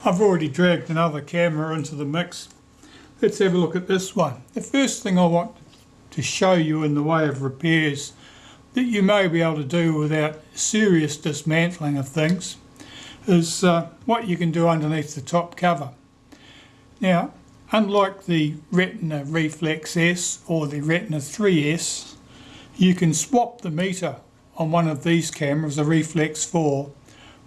I've already dragged another camera into the mix. Let's have a look at this one. The first thing I want to show you in the way of repairs that you may be able to do without serious dismantling of things is what you can do underneath the top cover. Now, unlike the Retina Reflex S or the Retina 3S, you can swap the meter on one of these cameras, the Reflex 4,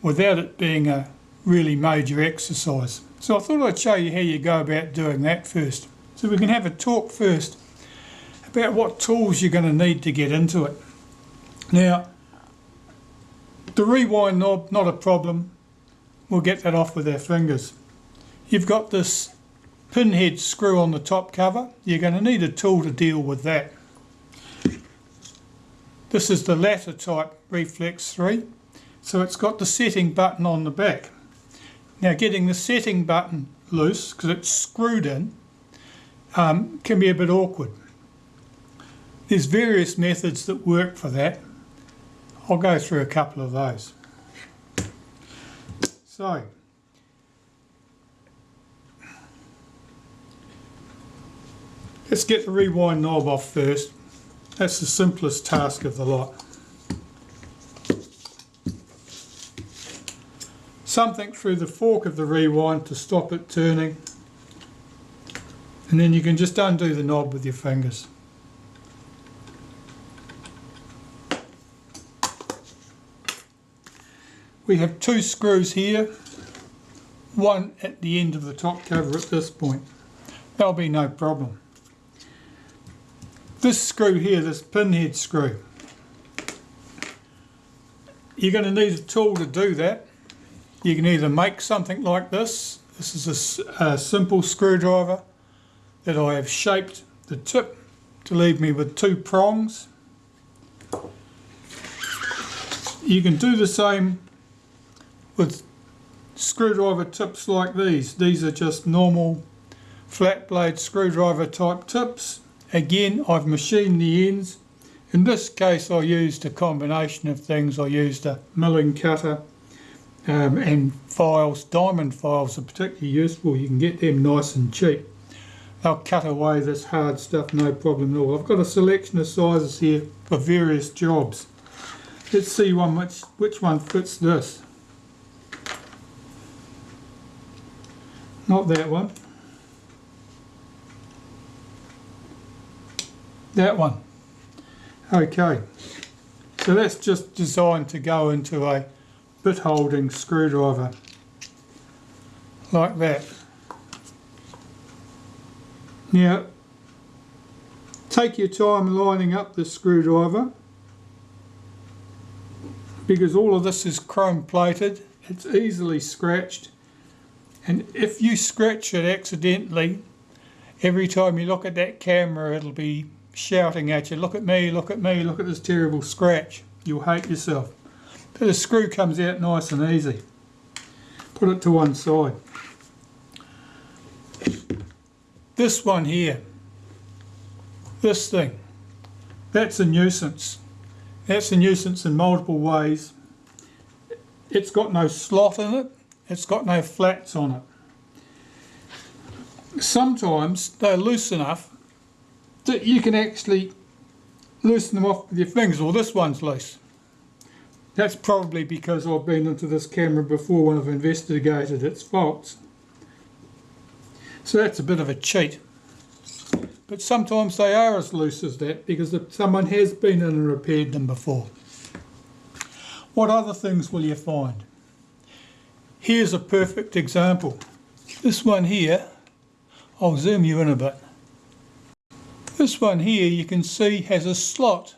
without it being a really major exercise. So I thought I'd show you how you go about doing that first. So we can have a talk first about what tools you're going to need to get into it. Now, the rewind knob, not a problem. We'll get that off with our fingers. You've got this pinhead screw on the top cover. You're going to need a tool to deal with that. This is the latter type Reflex 3. So it's got the setting button on the back. Now getting the setting button loose, because it's screwed in, can be a bit awkward. There's various methods that work for that. I'll go through a couple of those. So, let's get the rewind knob off first. That's the simplest task of the lot. Something through the fork of the rewind to stop it turning, and then you can just undo the knob with your fingers. We have two screws here, one at the end of the top cover at this point. That'll be no problem. This screw here, this pinhead screw, you're going to need a tool to do that. You can either make something like this. This is a simple screwdriver that I have shaped the tip to leave me with two prongs. You can do the same with screwdriver tips like these. These are just normal flat blade screwdriver type tips. Again, I've machined the ends. In this case I used a combination of things. I used a milling cutter and files. Diamond files are particularly useful. You can get them nice and cheap. They'll cut away this hard stuff no problem at all. I've got a selection of sizes here for various jobs. Let's see which one fits this. Not that one. That one. Okay. So that's just designed to go into a bit holding screwdriver. Like that. Now, take your time lining up the screwdriver, because all of this is chrome plated. It's easily scratched. And if you scratch it accidentally, every time you look at that camera it'll be shouting at you, look at me, look at me, look at this terrible scratch. You'll hate yourself. But the screw comes out nice and easy. Put it to one side. This one here, this thing, that's a nuisance. That's a nuisance in multiple ways. It's got no slot in it. It's got no flats on it. Sometimes they're loose enough that you can actually loosen them off with your fingers. Well, this one's loose. That's probably because I've been into this camera before when I've investigated its faults. So that's a bit of a cheat. But sometimes they are as loose as that because someone has been in and repaired them before. What other things will you find? Here's a perfect example. This one here, I'll zoom you in a bit. This one here you can see has a slot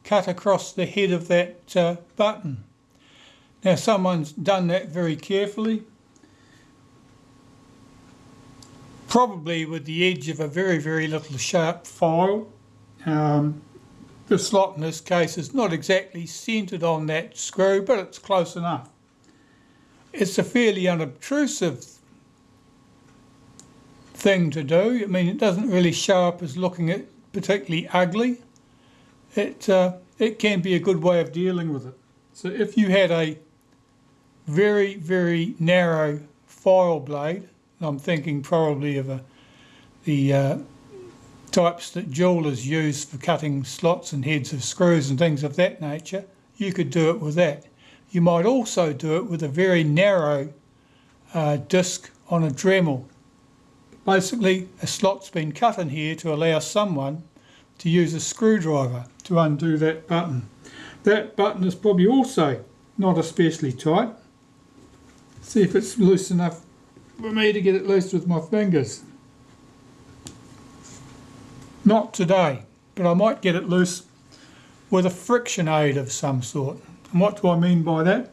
cut across the head of that button. Now someone's done that very carefully, probably with the edge of a very, very little sharp file. The slot in this case is not exactly centred on that screw, but it's close enough. It's a fairly unobtrusive thing to do. I mean, it doesn't really show up as looking particularly ugly. It can be a good way of dealing with it. So if you had a very, very narrow file blade. I'm thinking probably of the types that jewellers use for cutting slots and heads of screws and things of that nature. You could do it with that. You might also do it with a very narrow disc on a Dremel. Basically, a slot's been cut in here to allow someone to use a screwdriver to undo that button. That button is probably also not especially tight. See if it's loose enough for me to get it loose with my fingers. Not today, but I might get it loose with a friction aid of some sort. And what do I mean by that?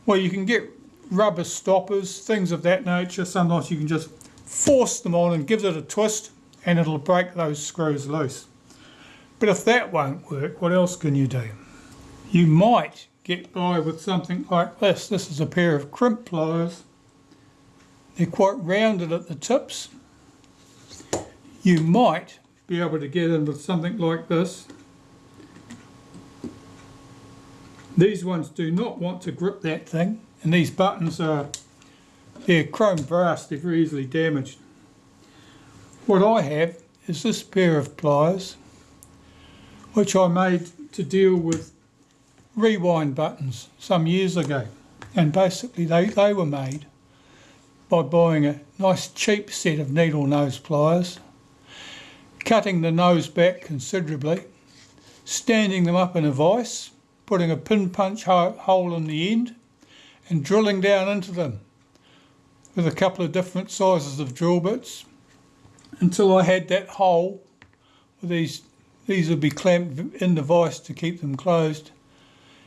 Well, you can get rubber stoppers, things of that nature. Sometimes you can just force them on and give it a twist and it'll break those screws loose. But if that won't work, what else can you do? You might get by with something like this. This is a pair of crimp pliers. They're quite rounded at the tips. You might be able to get in with something like this. These ones do not want to grip that thing, and these buttons they're chrome brass, they're very easily damaged. What I have is this pair of pliers, which I made to deal with rewind buttons some years ago, and basically they were made by buying a nice cheap set of needle nose pliers, cutting the nose back considerably, standing them up in a vise, putting a pin punch hole in the end and drilling down into them with a couple of different sizes of drill bits until I had that hole. These would be clamped in the vise to keep them closed.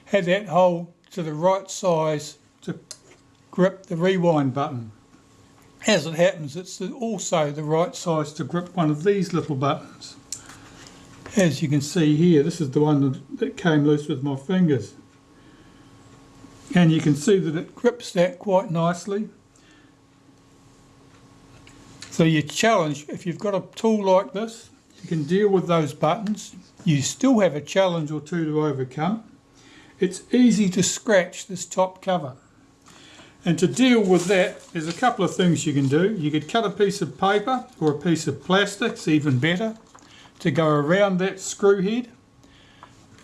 Had that hole to the right size to grip the rewind button. As it happens, it's also the right size to grip one of these little buttons. As you can see here, this is the one that came loose with my fingers. And you can see that it grips that quite nicely. So your challenge, if you've got a tool like this, you can deal with those buttons. You still have a challenge or two to overcome. It's easy to scratch this top cover. And to deal with that, there's a couple of things you can do. You could cut a piece of paper or a piece of plastic, it's even better, to go around that screw head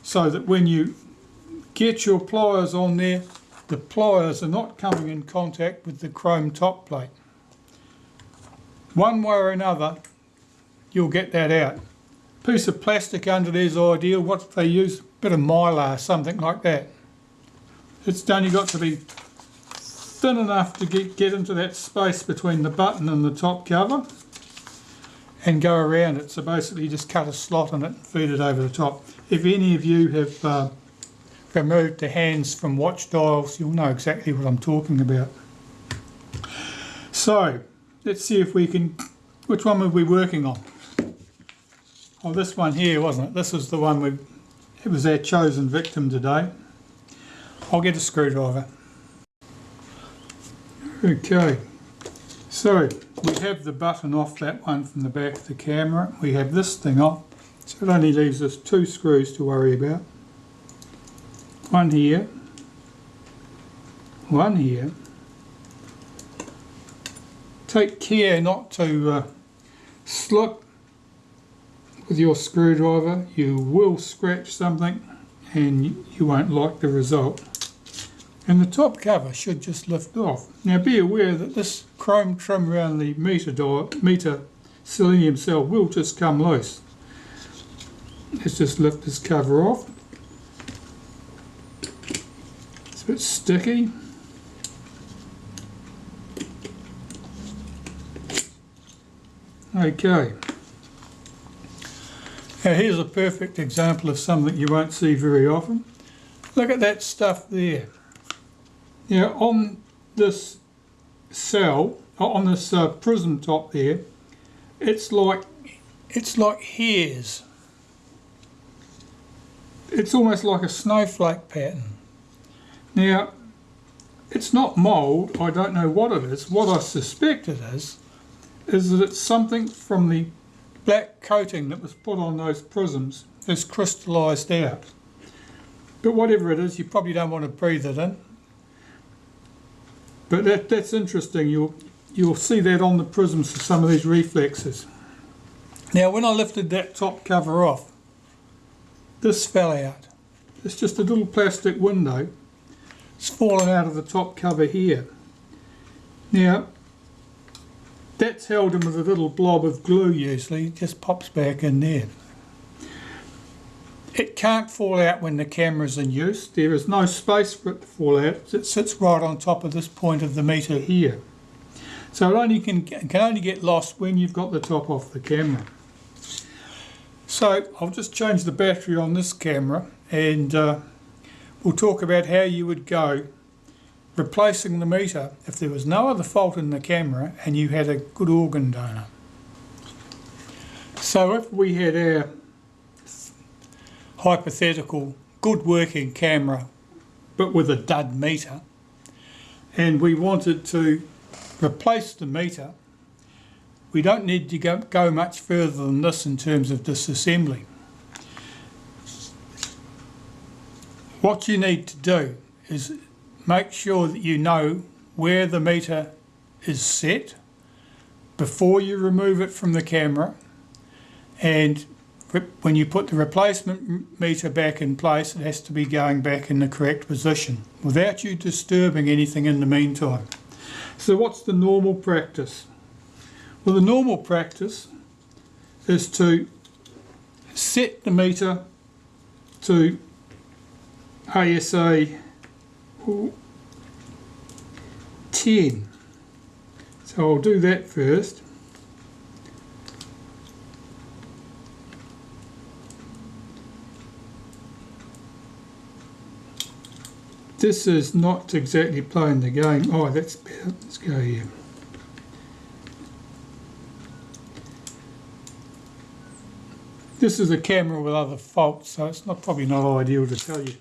so that when you get your pliers on there, the pliers are not coming in contact with the chrome top plate. One way or another, you'll get that out. Piece of plastic under there is ideal. What do they use? A bit of mylar, something like that. It's only got to be thin enough to get into that space between the button and the top cover and go around it. So basically just cut a slot in it and feed it over the top. If any of you have removed the hands from watch dials, you'll know exactly what I'm talking about. So let's see if we can, which one were we working on? Oh, this one here, wasn't it? This was the one it was our chosen victim today. I'll get a screwdriver. Okay, so we have the button off that one from the back of the camera. We have this thing off, so it only leaves us two screws to worry about. One here, one here. Take care not to slip with your screwdriver. You will scratch something and you won't like the result. And the top cover should just lift off. Now be aware that this chrome trim around the meter selenium cell will just come loose. Let's just lift this cover off. It's a bit sticky. Okay. Now here's a perfect example of something you won't see very often. Look at that stuff there. Now on this cell, on this prism top there, it's like hairs. It's almost like a snowflake pattern. Now, it's not mould, I don't know what it is. What I suspect it is that it's something from the black coating that was put on those prisms has crystallised out. But whatever it is, you probably don't want to breathe it in. But that's interesting. You'll see that on the prisms for some of these reflexes. Now when I lifted that top cover off, this fell out. It's just a little plastic window. It's fallen out of the top cover here. Now that's held in with a little blob of glue usually. It just pops back in there. It can't fall out when the camera's in use. There is no space for it to fall out. It sits right on top of this point of the meter here. So it only can only get lost when you've got the top off the camera. So I'll just change the battery on this camera, and we'll talk about how you would go replacing the meter if there was no other fault in the camera and you had a good organ donor. So if we had our hypothetical good working camera but with a dud meter, and we wanted to replace the meter, we don't need to go much further than this in terms of disassembly. What you need to do is make sure that you know where the meter is set before you remove it from the camera, and when you put the replacement meter back in place, it has to be going back in the correct position without you disturbing anything in the meantime. So what's the normal practice? Well, the normal practice is to set the meter to ASA 10. So I'll do that first. This is not exactly playing the game. Oh, that's better. Let's go here. This is a camera with other faults, so it's probably not ideal to tell you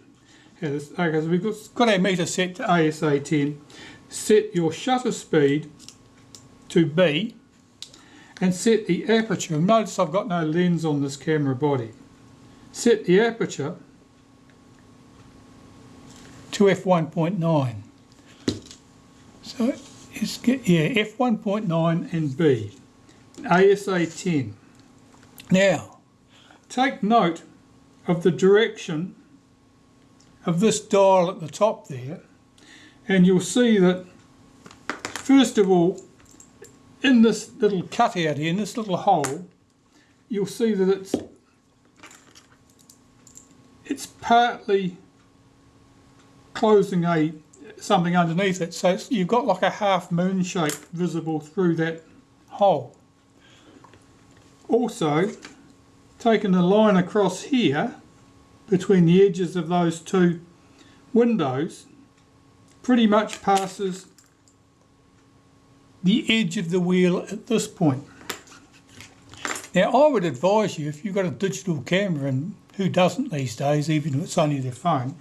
how this. Okay, so we've got our meter set to ASA 10. Set your shutter speed to B and set the aperture. Notice I've got no lens on this camera body. Set the aperture to f1.9. So it's f1.9 and B, ASA 10. Now, take note of the direction of this dial at the top there, and you'll see that first of all, in this little cutout here, in this little hole, you'll see that it's partly closing something underneath it, so you've got like a half moon shape visible through that hole. Also, taking a line across here between the edges of those two windows pretty much passes the edge of the wheel at this point. Now I would advise you, if you've got a digital camera, and who doesn't these days, even if it's only their phone,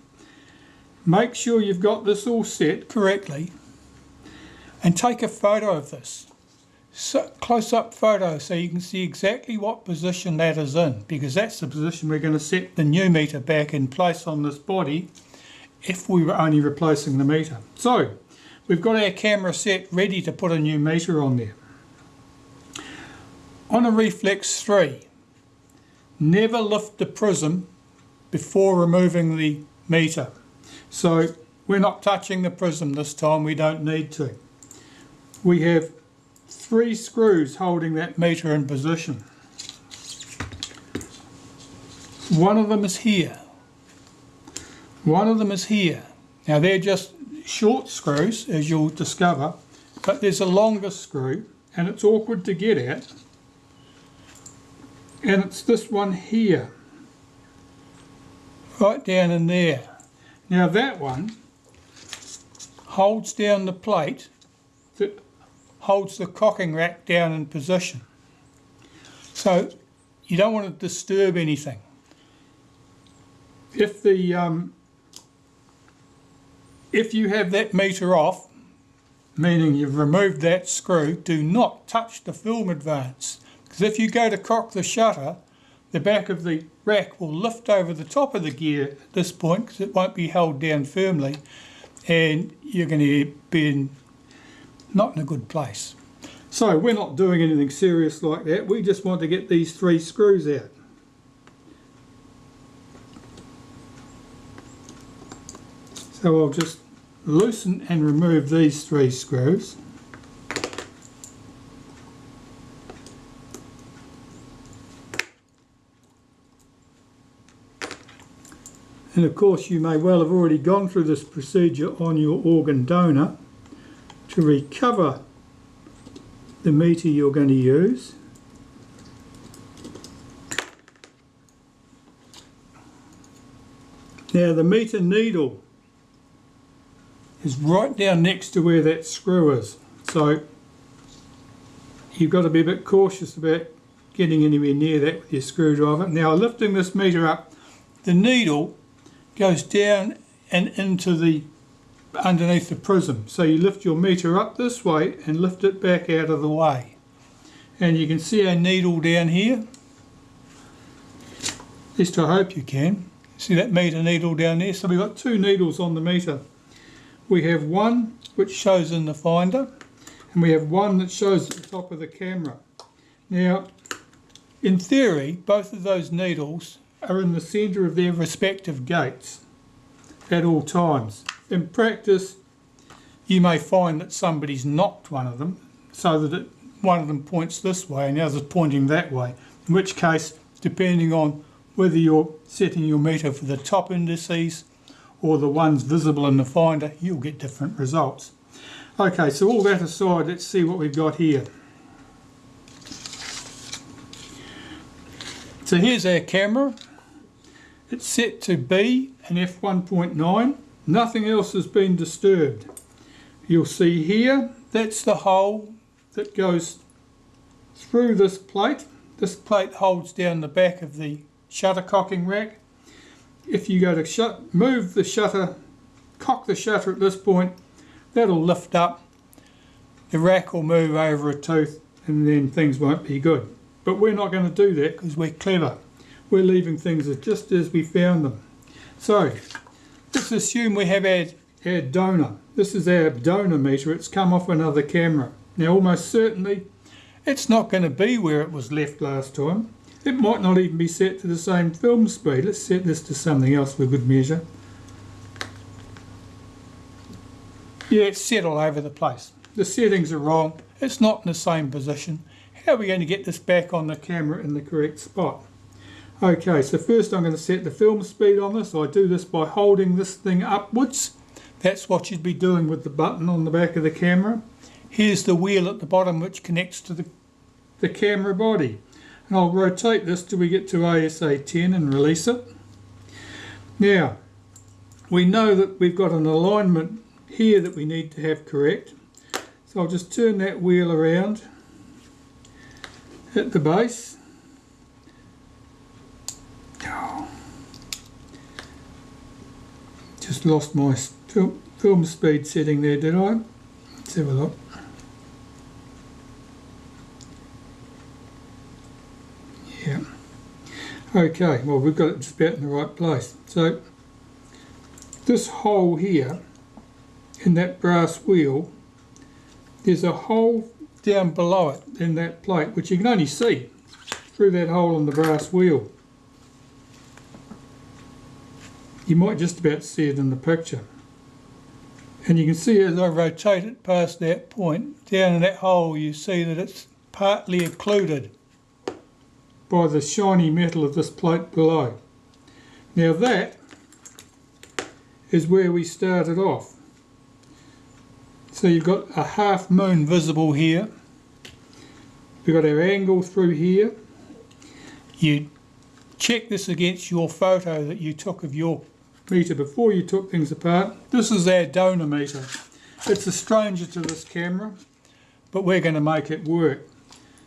make sure you've got this all set correctly and take a photo of this. Close-up photo so you can see exactly what position that is in, because that's the position we're going to set the new meter back in place on this body if we were only replacing the meter. So we've got our camera set ready to put a new meter on there. On a Reflex 3, never lift the prism before removing the meter. So we're not touching the prism this time, we don't need to. We have 3 screws holding that meter in position. One of them is here. One of them is here. Now they're just short screws, as you'll discover, but there's a longer screw and it's awkward to get at. And it's this one here, right down in there. Now that one holds down the plate that holds the cocking rack down in position. So you don't want to disturb anything. If you have that meter off, meaning you've removed that screw, do not touch the film advance. Because if you go to cock the shutter, the back of the rack will lift over the top of the gear at this point because it won't be held down firmly, and you're going to be in not in a good place. So we're not doing anything serious like that, we just want to get these 3 screws out. So I'll just loosen and remove these 3 screws. And of course you may well have already gone through this procedure on your organ donor to recover the meter you're going to use. Now the meter needle is right down next to where that screw is, so you've got to be a bit cautious about getting anywhere near that with your screwdriver. Now lifting this meter up, the needle goes down and into the underneath the prism, so you lift your meter up this way and lift it back out of the way, and you can see our needle down here. At least I hope you can see that meter needle down there. So we've got 2 needles on the meter. We have one which shows in the finder, and we have one that shows at the top of the camera. Now in theory both of those needles are in the centre of their respective gates at all times. In practice you may find that somebody's knocked one of them so that one of them points this way and the other's pointing that way, in which case, depending on whether you're setting your meter for the top indices or the ones visible in the finder, you'll get different results. Okay, so all that aside, let's see what we've got here. So here's our camera. It's set to B and f1.9. Nothing else has been disturbed. You'll see here, that's the hole that goes through this plate. This plate holds down the back of the shutter cocking rack. If you go to move the shutter, cock the shutter at this point, that'll lift up. The rack will move over a tooth and then things won't be good. But we're not going to do that because we're clever. We're leaving things just as we found them. So let's assume we have our donor. This is our donor meter. It's come off another camera. Now almost certainly it's not going to be where it was left last time. It might not even be set to the same film speed. Let's set this to something else for good measure. Yeah, it's set all over the place. The settings are wrong. It's not in the same position. How are we going to get this back on the camera in the correct spot? Okay, so first I'm going to set the film speed on this. I do this by holding this thing upwards. That's what you'd be doing with the button on the back of the camera. Here's the wheel at the bottom which connects to the camera body. And I'll rotate this till we get to ASA 10 and release it. Now, we know that we've got an alignment here that we need to have correct. So I'll just turn that wheel around at the base. Just lost my film speed setting there, did I? Let's have a look. Yeah. Okay, well we've got it just about in the right place. So this hole here in that brass wheel, there's a hole down below it in that plate which you can only see through that hole in the brass wheel. You might just about see it in the picture. And you can see as I rotate it past that point, down in that hole you see that it's partly occluded by the shiny metal of this plate below. Now that is where we started off. So you've got a half moon visible here. We've got our angle through here. You check this against your photo that you took of your meter before you took things apart. This is our donor meter. It's a stranger to this camera, but we're going to make it work.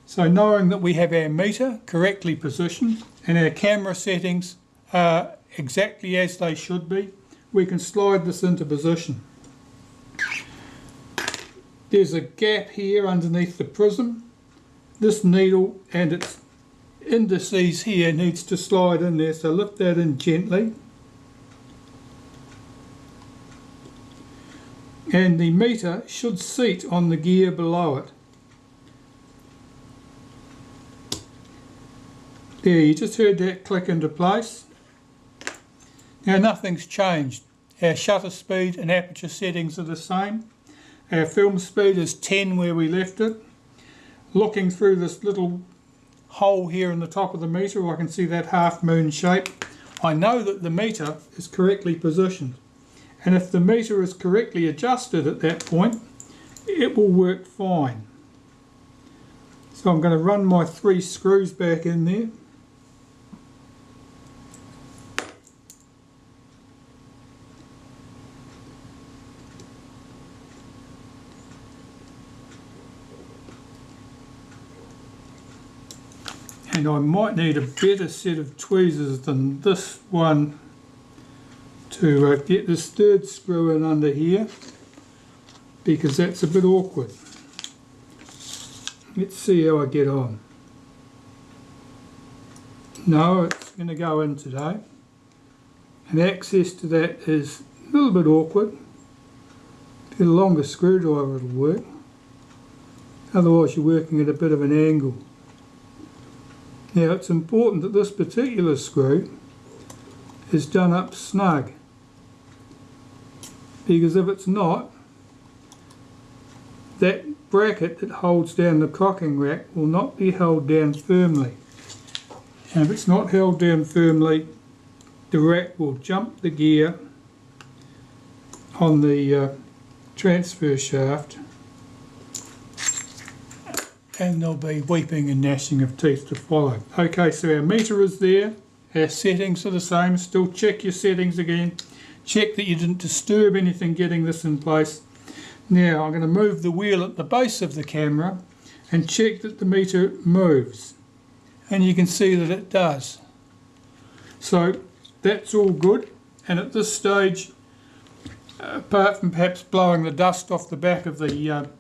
So knowing that we have our meter correctly positioned and our camera settings are exactly as they should be, we can slide this into position. There's a gap here underneath the prism. This needle and its indices here needs to slide in there, so lift that in gently. and the meter should seat on the gear below it. There, you just heard that click into place. Now nothing's changed. Our shutter speed and aperture settings are the same. Our film speed is 10 where we left it. Looking through this little hole here in the top of the meter, I can see that half moon shape. I know that the meter is correctly positioned, and if the meter is correctly adjusted at that point, it will work fine. So I'm going to run my 3 screws back in there. And I might need a better set of tweezers than this one to get this 3rd screw in under here, because that's a bit awkward. Let's see how I get on. No, it's going to go in today. And access to that is a little bit awkward. Get a longer screwdriver, it'll work. Otherwise you're working at a bit of an angle. Now it's important that this particular screw is done up snug, because if it's not, that bracket that holds down the cocking rack will not be held down firmly. And if it's not held down firmly, the rack will jump the gear on the transfer shaft, and there'll be weeping and gnashing of teeth to follow. Okay, so our meter is there, our settings are the same. Still check your settings again, check that you didn't disturb anything getting this in place. Now I'm going to move the wheel at the base of the camera and check that the meter moves, and you can see that it does. So that's all good, and at this stage, apart from perhaps blowing the dust off the back of the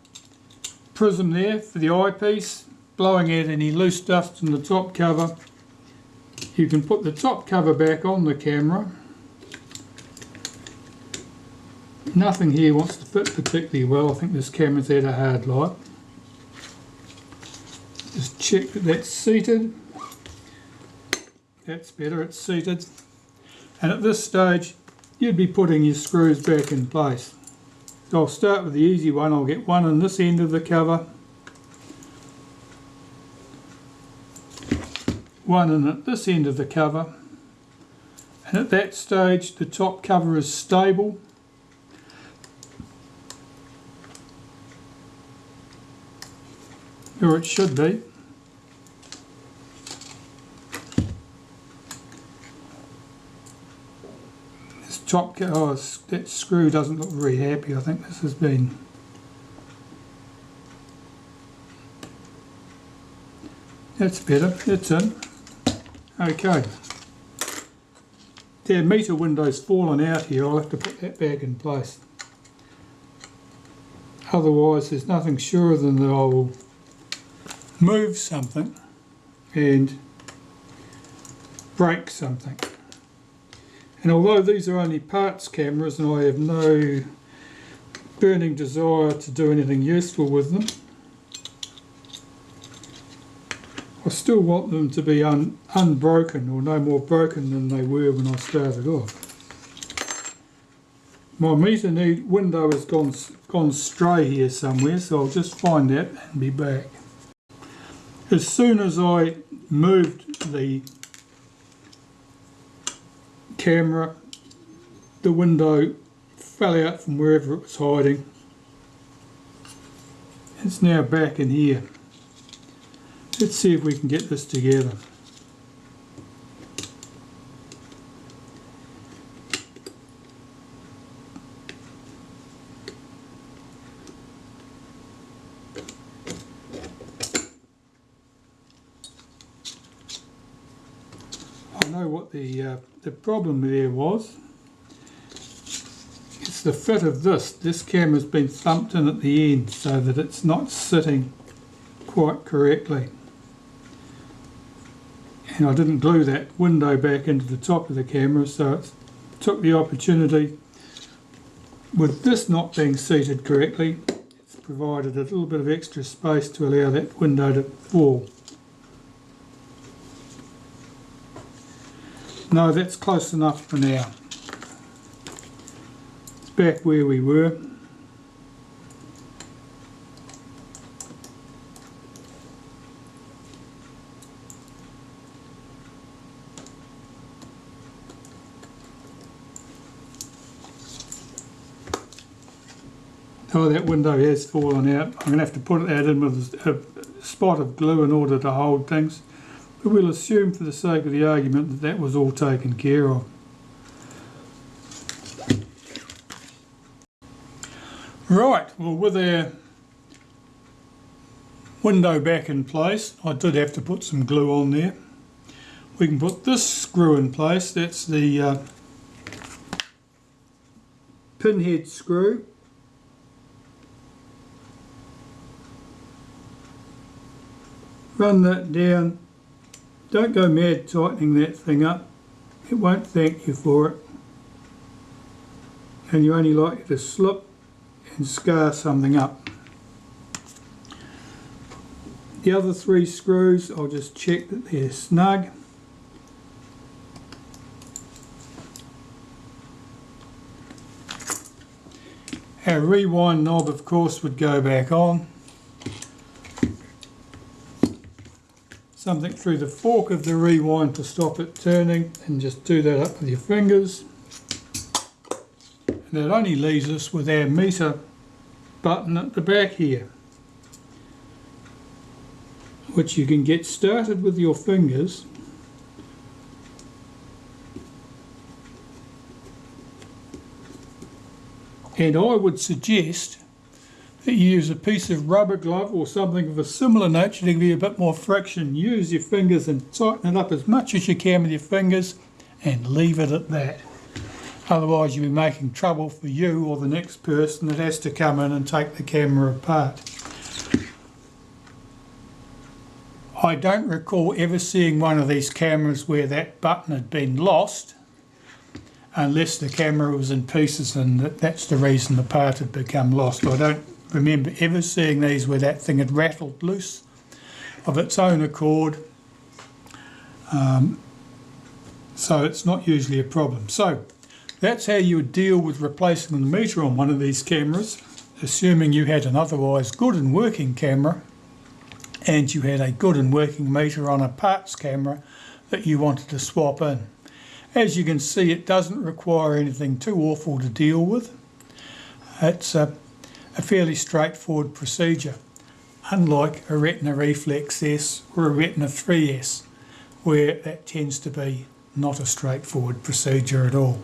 prism there for the eyepiece, blowing out any loose dust in the top cover, you can put the top cover back on the camera. Nothing here wants to fit particularly well. I think this camera's had a hard light. Just check that that's seated. That's better, it's seated. And at this stage you'd be putting your screws back in place. So I'll start with the easy one. I'll get one on this end of the cover, one in at this end of the cover, and at that stage the top cover is stable. Or it should be. This top cover, oh, that screw doesn't look very happy. I think this has been... That's better, it's in. Okay. The meter window's fallen out here, I'll have to put that back in place. Otherwise there's nothing surer than that I will move something and break something. And although these are only parts cameras and I have no burning desire to do anything useful with them, I still want them to be unbroken, or no more broken than they were when I started off. My meter window has gone stray here somewhere, so I'll just find that and be back. As soon as I moved the camera, the window fell out from wherever it was hiding. It's now back in here. Let's see if we can get this together. I know what the problem there was. It's the fit of this. This camera's been thumped in at the end so that it's not sitting quite correctly. And I didn't glue that window back into the top of the camera, so it took the opportunity with this not being seated correctly, it's provided a little bit of extra space to allow that window to fall. No, that's close enough for now. It's back where we were. Oh, that window has fallen out. I'm going to have to put that in with a spot of glue in order to hold things. But we'll assume for the sake of the argument that that was all taken care of. Right, well, with our window back in place, I did have to put some glue on there. We can put this screw in place. That's the pinhead screw. Run that down. Don't go mad tightening that thing up. It won't thank you for it. And you're only likely to slip and scar something up. The other 3 screws, I'll just check that they're snug. Our rewind knob, of course, would go back on. Something through the fork of the rewind to stop it turning, and just do that up with your fingers. And that only leaves us with our meter button at the back here, which you can get started with your fingers. And I would suggest that you use a piece of rubber glove or something of a similar nature to give you a bit more friction. Use your fingers and tighten it up as much as you can with your fingers and leave it at that. Otherwise you'll be making trouble for you or the next person that has to come in and take the camera apart. I don't recall ever seeing one of these cameras where that button had been lost, unless the camera was in pieces and that's the reason the part had become lost. I don't remember ever seeing these where that thing had rattled loose of its own accord, so it's not usually a problem. So that's how you would deal with replacing the meter on one of these cameras, assuming you had an otherwise good and working camera and you had a good and working meter on a parts camera that you wanted to swap in. As you can see, it doesn't require anything too awful to deal with. It's a fairly straightforward procedure, unlike a Retina Reflex S or a Retina 3S, where that tends to be not a straightforward procedure at all.